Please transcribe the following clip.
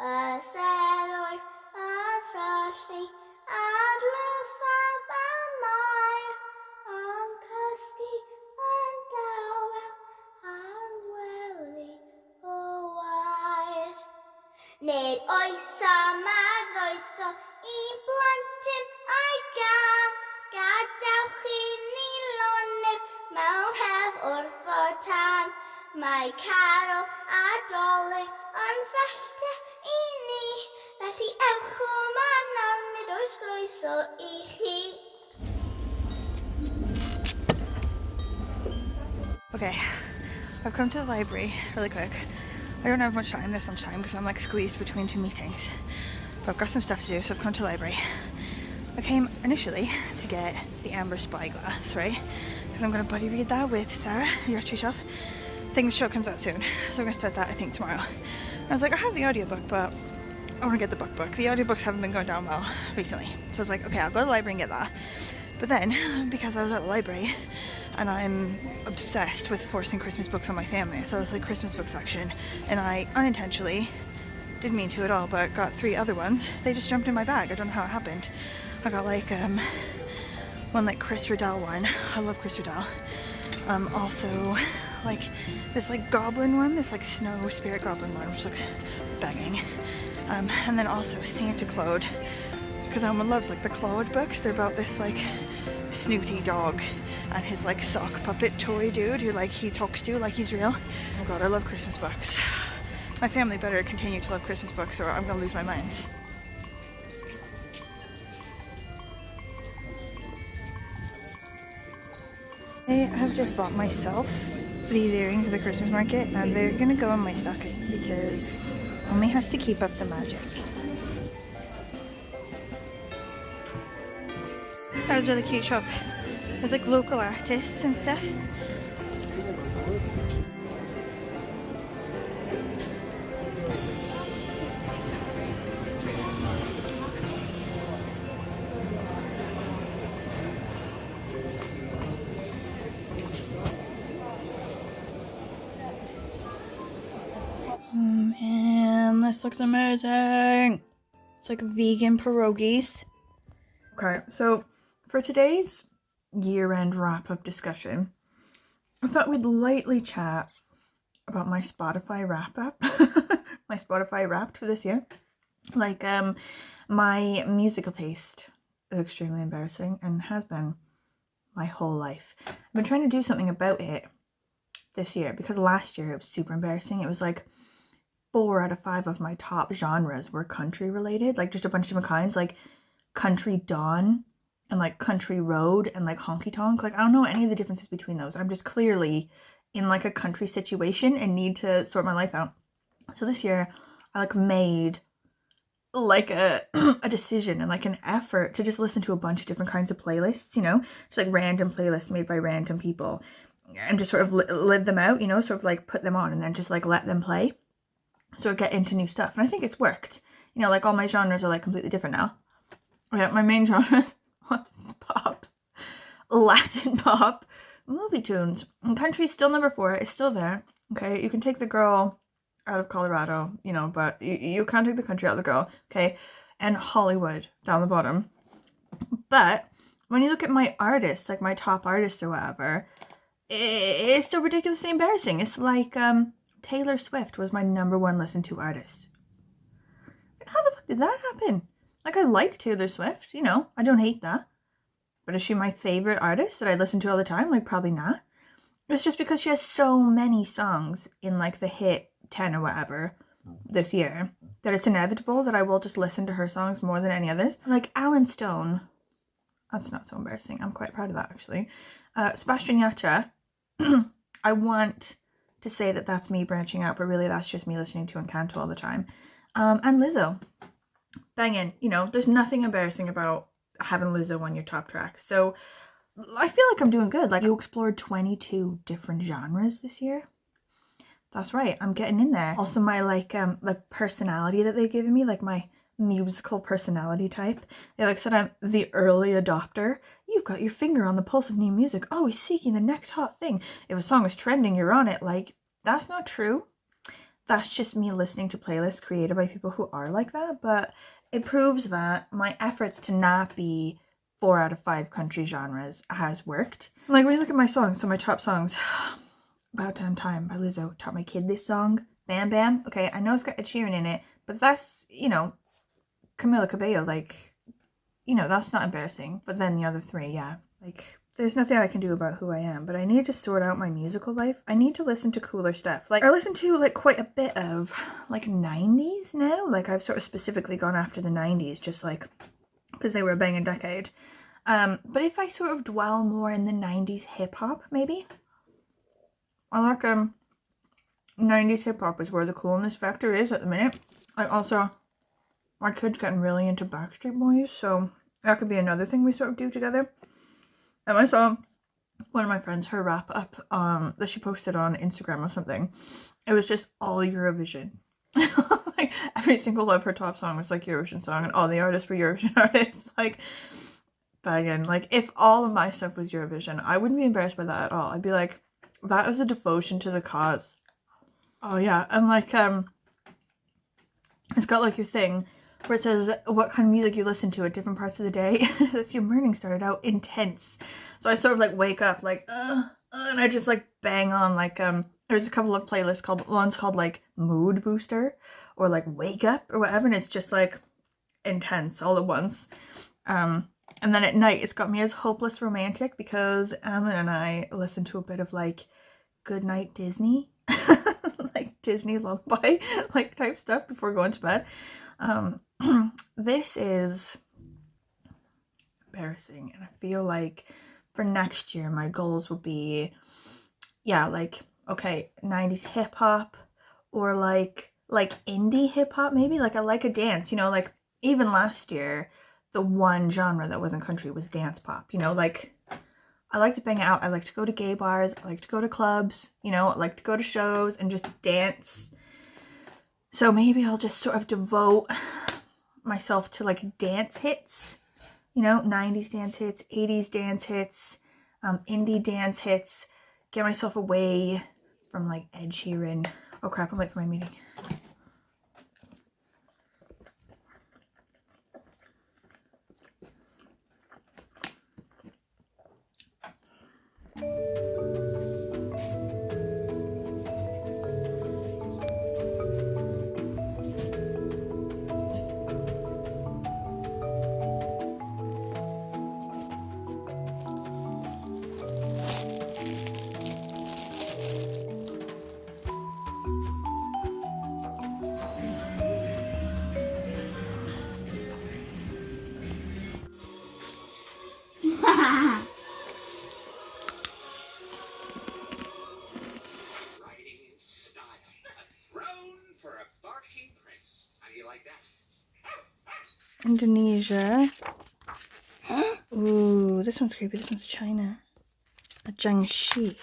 seroedd a trolli a'r lws fab a mair yn cysgu yn dawel ar wely o wair. Nid oes yma'n oes o I blentyn a'i gael, gadewch I ni lonydd mewn hef wrth o tan. Mae Carol a Dolig yn felltith I ni, felly ewch o man nawr, nid oes groeso I chi. Okay, I've come to the library really quick. I don't have much time this lunchtime because I'm like squeezed between two meetings. But I've got some stuff to do, so I've come to the library. I came initially to get the Amber Spyglass, right? Because I'm going to buddy read that with Sarah, your tree shop. Things show comes out soon, so I'm going to start that I think tomorrow. And I was like, I have the audiobook, but I want to get the book. The audiobooks haven't been going down well recently. So I was like, okay, I'll go to the library and get that. But then, because I was at the library, and I'm obsessed with forcing Christmas books on my family, so I was like, Christmas book section, and I unintentionally, didn't mean to at all, but got 3 other ones. They just jumped in my bag. I don't know how it happened. I got like one like Chris Riddell one. I love Chris Riddell. Also like this like goblin one, this like snow spirit goblin one, which looks banging. And then also Santa Claude, because Alma loves like the Claude books. They're about this like snooty dog and his like sock puppet toy dude who like he talks to like he's real. Oh god, I love Christmas books. My family better continue to love Christmas books or I'm gonna lose my mind. I have just bought myself these earrings at the Christmas market and they're gonna go in my stocking because Mommy has to keep up the magic. That was a really cute shop. There's like local artists and stuff. Man, this looks amazing. It's like vegan pierogies. Okay, so for today's year-end wrap-up discussion, I thought we'd lightly chat about my Spotify wrap-up. My Spotify Wrapped for this year. Like, my musical taste is extremely embarrassing and has been my whole life. I've been trying to do something about it this year because last year it was super embarrassing. It was like 4 out of 5 of my top genres were country related, like just a bunch of different kinds, like country dawn and like country road and like honky tonk. Like I don't know any of the differences between those. I'm just clearly in like a country situation and need to sort my life out. So this year I like made like a decision and like an effort to just listen to a bunch of different kinds of playlists, you know, just like random playlists made by random people and just sort of live them out, you know, sort of like put them on and then just like let them play. So get into new stuff, and I think it's worked. You know, like all my genres are like completely different now. Okay, my main genres: pop, Latin pop, movie tunes, and country's still number 4. It's still there. Okay, you can take the girl out of Colorado, you know, but you can't take the country out of the girl. Okay, and Hollywood down the bottom. But when you look at my artists, like my top artists or whatever, it's still ridiculously embarrassing. It's like Taylor Swift was my number 1 listened to artist. How the fuck did that happen? Like, I like Taylor Swift, you know, I don't hate that. But is she my favorite artist that I listen to all the time? Like, probably not. It's just because she has so many songs in, like, the hit 10 or whatever this year that it's inevitable that I will just listen to her songs more than any others. Like, Alan Stone. That's not so embarrassing. I'm quite proud of that, actually. Sebastian Yatra. I want to say that that's me branching out, but really that's just me listening to Encanto all the time. And Lizzo. Banging. You know, there's nothing embarrassing about having Lizzo on your top track. So I feel like I'm doing good. Like, you explored 22 different genres this year. That's right, I'm getting in there. Also my like the personality that they've given me, like my musical personality type. They like said I'm the early adopter. You've got your finger on the pulse of new music, always seeking the next hot thing. If a song is trending, you're on it. Like, that's not true. that's just me listening to playlists created by people who are like that, but it proves that my efforts to not be 4 out of 5 country genres has worked. Like, when you look at my songs, so my top songs, About Damn Time by Lizzo, taught my kid this song. Bam Bam, okay, I know it's got a Sheeran in it, but that's, you know, Camila Cabello, like, you know, that's not embarrassing. But then the other 3, yeah, like, there's nothing I can do about who I am, but I need to sort out my musical life. I need to listen to cooler stuff. Like, I listen to, like, quite a bit of, like, 90s now. Like, I've sort of specifically gone after the 90s, just, like, because they were a banging decade. But if I sort of dwell more in the 90s hip-hop, maybe? I like, 90s hip-hop is where the coolness factor is at the minute. I also, my kid's getting really into Backstreet Boys, so that could be another thing we sort of do together. And I saw one of my friends, her wrap up that she posted on Instagram or something. It was just all Eurovision. Like, every single of her top song was like Eurovision song, and all the artists were Eurovision artists. Like, bagging. Like, if all of my stuff was Eurovision, I wouldn't be embarrassed by that at all. I'd be like, that is a devotion to the cause. Oh yeah, and like it's got like your thing where it says what kind of music you listen to at different parts of the day. That's your morning started out intense. So I sort of like wake up like and I just like bang on like there's a couple of playlists called, one's called like Mood Booster or like Wake Up or whatever, and it's just like intense all at once. And then at night it's got me as hopeless romantic because Ammon and I listen to a bit of like Goodnight Disney. Like Disney lullaby like type stuff before going to bed. This is embarrassing, and I feel like for next year my goals will be, yeah, like, okay, 90s hip-hop or like indie hip-hop maybe. Like, I like a dance, you know, like even last year the one genre that wasn't country was dance pop, you know, like I like to bang out. I like to go to gay bars. I like to go to clubs, you know, I like to go to shows and just dance. So maybe I'll just sort of devote myself to like dance hits, you know, 90s dance hits, 80s dance hits, indie dance hits, get myself away from like Ed Sheeran. Oh crap, I'm late for my meeting. Indonesia. Ooh, this one's creepy. This one's China. A Jiangxi.